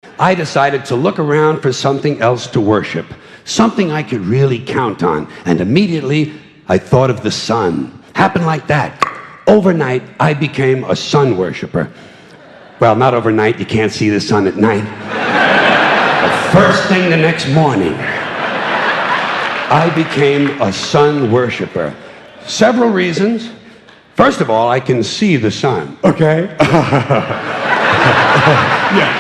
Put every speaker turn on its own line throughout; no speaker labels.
I decided to look around for something else to worship, something I could really count on, and immediately I thought of the sun. Happened like that. Overnight, I became a sun worshiper. Well, not overnight, you can't see the sun at night. But first thing the next morning, I became a sun worshiper. Several reasons. First of all, I can see the sun, okay? Yeah.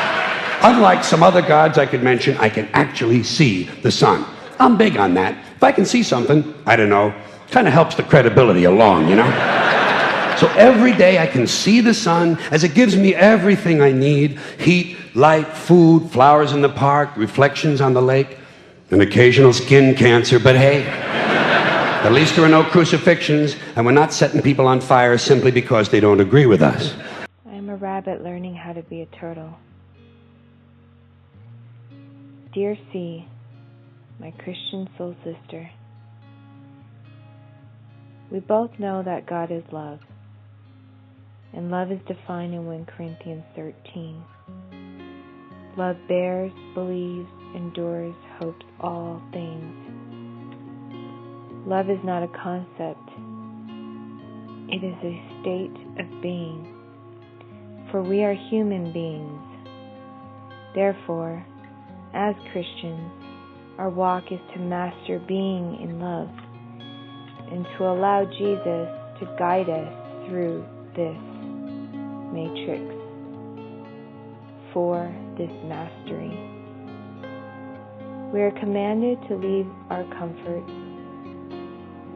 Unlike some other gods I could mention, I can actually see the sun. I'm big on that. If I can see something, I don't know, kind of helps the credibility along, you know? So every day I can see the sun as it gives me everything I need: heat, light, food, flowers in the park, reflections on the lake, an occasional skin cancer, but hey, at least there are no crucifixions, and we're not setting people on fire simply because they don't agree with us.
I'm a rabbit learning how to be a turtle. Dear C, my Christian soul sister, we both know that God is love, and love is defined in 1 Corinthians 13. Love bears, believes, endures, hopes all things. Love is not a concept. It is a state of being. For we are human beings. Therefore, as Christians, our walk is to master being in love and to allow Jesus to guide us through this matrix for this mastery. We are commanded to leave our comforts,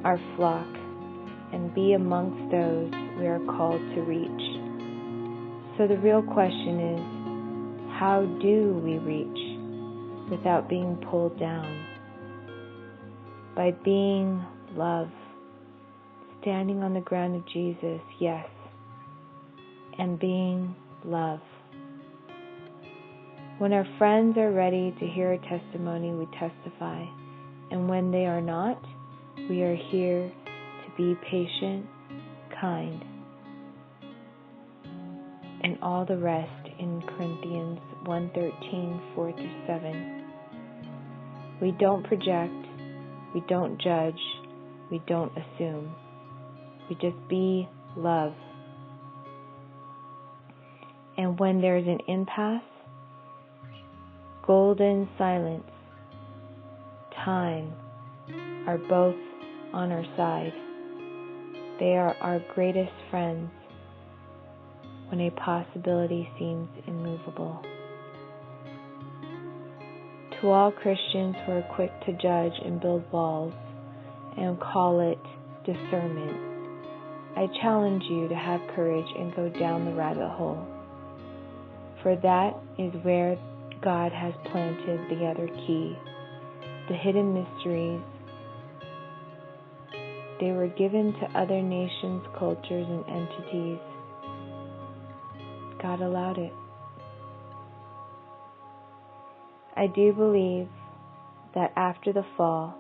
our flock, and be amongst those we are called to reach. So the real question is, how do we reach without being pulled down? By being love, standing on the ground of Jesus, yes, and being love. When our friends are ready to hear a testimony, we testify, and when they are not, we are here to be patient, kind, and all the rest in Corinthians 1:13, 4-7. We don't project, we don't judge, we don't assume. We just be love. And when there's an impasse, golden silence, time are both on our side. They are our greatest friends when a possibility seems immovable. To all Christians who are quick to judge and build walls and call it discernment, I challenge you to have courage and go down the rabbit hole. For that is where God has planted the other key, the hidden mysteries. They were given to other nations, cultures, and entities. God allowed it. I do believe that after the fall,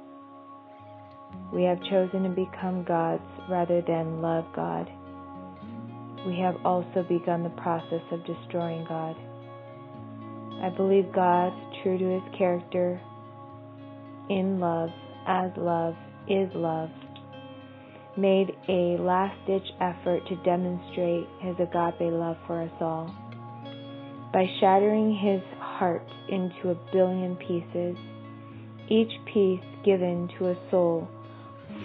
we have chosen to become gods rather than love God. We have also begun the process of destroying God. I believe God, true to his character, in love, as love, is love, made a last-ditch effort to demonstrate his agape love for us all. By shattering his heart into 1 billion pieces, each piece given to a soul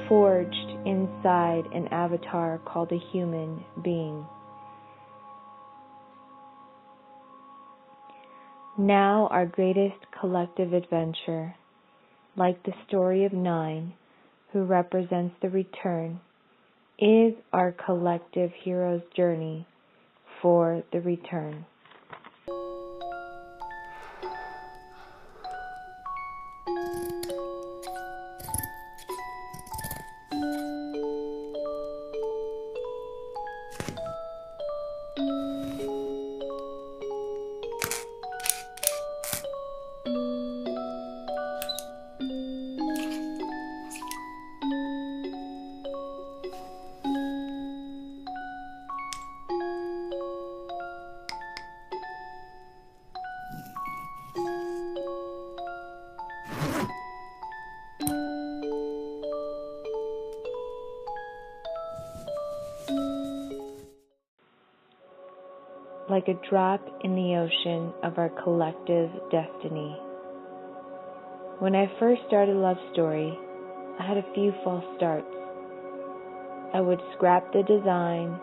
forged inside an avatar called a human being. Now our greatest collective adventure, like the story of 9, who represents the return, is our collective hero's journey for the return. like a drop in the ocean of our collective destiny. When I first started Love Story, I had a few false starts. I would scrap the design,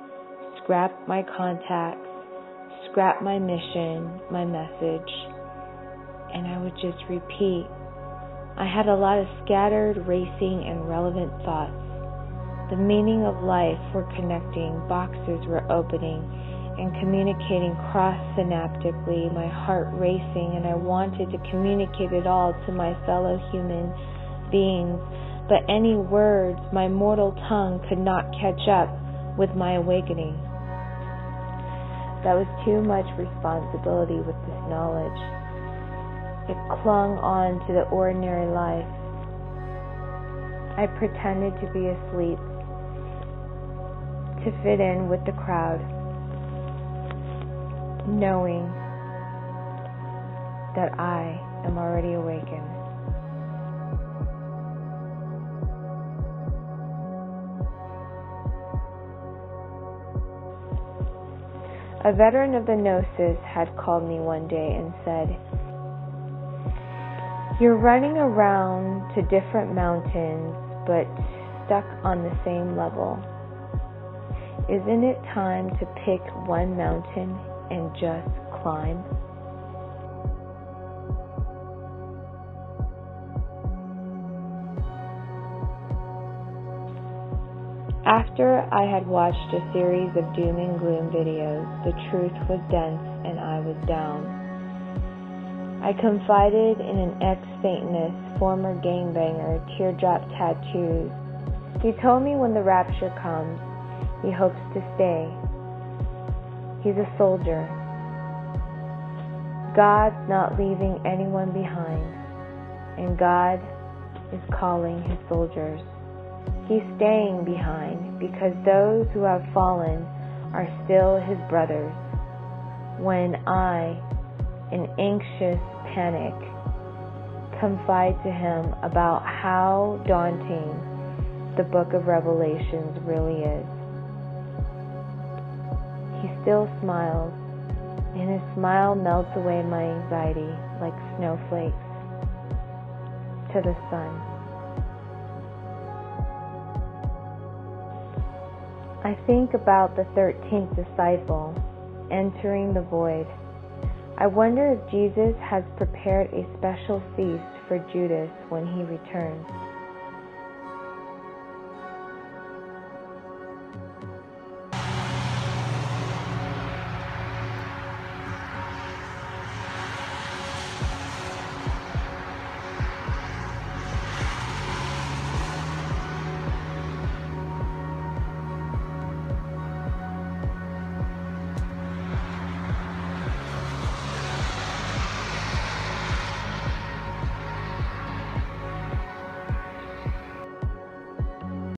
scrap my contacts, scrap my mission, my message, and I would just repeat. I had a lot of scattered, racing, and relevant thoughts. The meaning of life were connecting, boxes were opening, and communicating cross-synaptically, my heart racing, and I wanted to communicate it all to my fellow human beings, but any words my mortal tongue could not catch up with my awakening. That was too much responsibility with this knowledge. It clung on to the ordinary life. I pretended to be asleep, to fit in with the crowd, knowing that I am already awakened. A veteran of the Gnosis had called me one day and said, "You're running around to different mountains, but stuck on the same level. Isn't it time to pick one mountain and just climb?" After I had watched a series of doom and gloom videos, the truth was dense and I was down. I confided in an ex-Satanist, former gangbanger, teardrop tattoos. He told me when the rapture comes, he hopes to stay. He's a soldier. God's not leaving anyone behind, and God is calling his soldiers. He's staying behind because those who have fallen are still his brothers. When I, in anxious panic, confide to him about how daunting the book of Revelations really is, he still smiles, and his smile melts away my anxiety like snowflakes to the sun. I think about the 13th disciple entering the void. I wonder if Jesus has prepared a special feast for Judas when he returns.